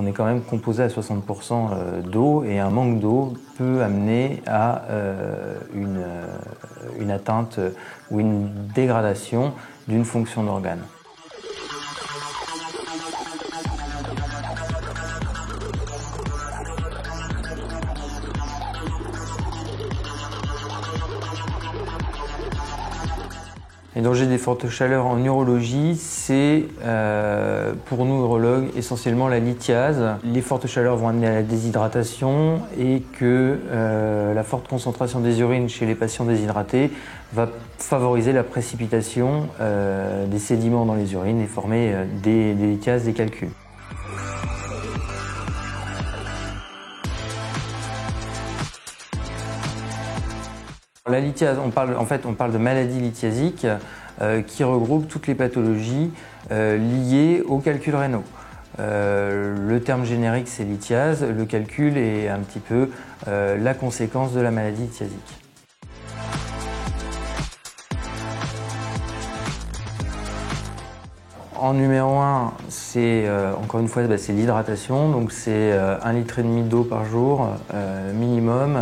On est quand même composé à 60% d'eau et un manque d'eau peut amener à une atteinte ou une dégradation d'une fonction d'organe. Les dangers des fortes chaleurs en urologie, c'est pour nous urologues essentiellement la lithiase. Les fortes chaleurs vont amener à la déshydratation et que la forte concentration des urines chez les patients déshydratés va favoriser la précipitation des sédiments dans les urines et former des lithiases, des calculs. La lithiase, on parle de maladie lithiasique qui regroupe toutes les pathologies liées aux calculs rénaux. Le terme générique c'est lithiase, le calcul est un petit peu la conséquence de la maladie lithiasique. En numéro 1, c'est encore une fois c'est l'hydratation, donc c'est 1,5 litre d'eau par jour minimum.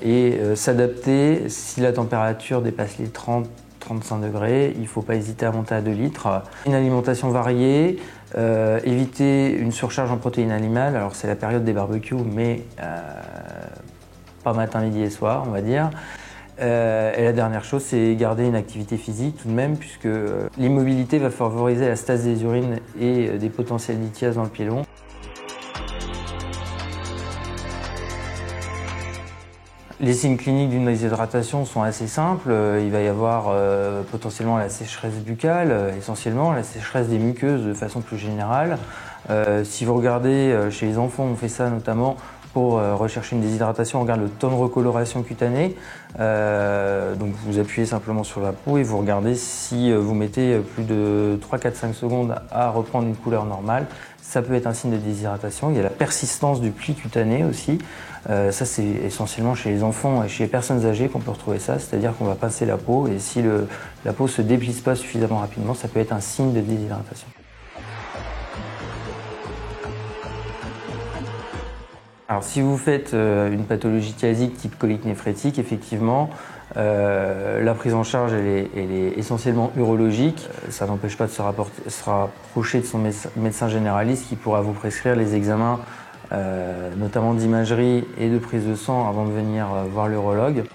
Et s'adapter si la température dépasse les 30-35 degrés, il ne faut pas hésiter à monter à 2 litres. Une alimentation variée, éviter une surcharge en protéines animales, alors c'est la période des barbecues, mais pas matin, midi et soir, on va dire. Et la dernière chose, c'est garder une activité physique tout de même, puisque l'immobilité va favoriser la stase des urines et des potentiels lithiases dans le pilon. Les signes cliniques d'une déshydratation sont assez simples. Il va y avoir potentiellement la sécheresse buccale, essentiellement, la sécheresse des muqueuses de façon plus générale. Si vous regardez chez les enfants, on fait ça notamment pour rechercher une déshydratation, on regarde le temps de recoloration cutanée. Donc vous appuyez simplement sur la peau et vous regardez si vous mettez plus de 3, 4, 5 secondes à reprendre une couleur normale. Ça peut être un signe de déshydratation. Il y a la persistance du pli cutané aussi. Ça, c'est essentiellement chez les enfants et chez les personnes âgées qu'on peut retrouver ça. C'est-à-dire qu'on va pincer la peau et si la peau ne se déplisse pas suffisamment rapidement, ça peut être un signe de déshydratation. Alors, si vous faites une pathologie thiasique type colique néphrétique, effectivement, la prise en charge elle est essentiellement urologique. Ça n'empêche pas de se rapprocher de son médecin généraliste qui pourra vous prescrire les examens, notamment d'imagerie et de prise de sang avant de venir voir l'urologue.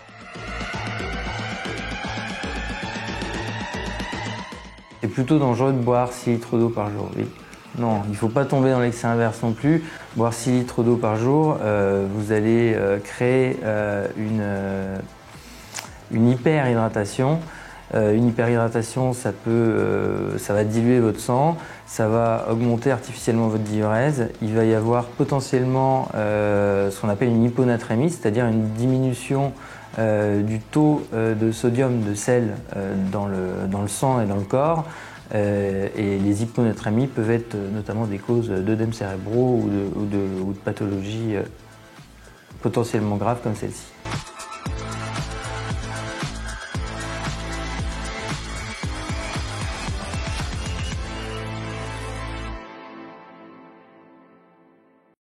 C'est plutôt dangereux de boire 6 litres d'eau par jour, oui. Non, il ne faut pas tomber dans l'excès inverse non plus. Boire 6 litres d'eau par jour, vous allez créer une hyperhydratation. Une hyperhydratation, ça va diluer votre sang, ça va augmenter artificiellement votre diurèse. Il va y avoir potentiellement ce qu'on appelle une hyponatrémie, c'est-à-dire une diminution du taux de sodium, de sel dans le sang et dans le corps. Et les hyponatrémies peuvent être notamment des causes d'œdèmes cérébraux ou de pathologies potentiellement graves comme celle-ci.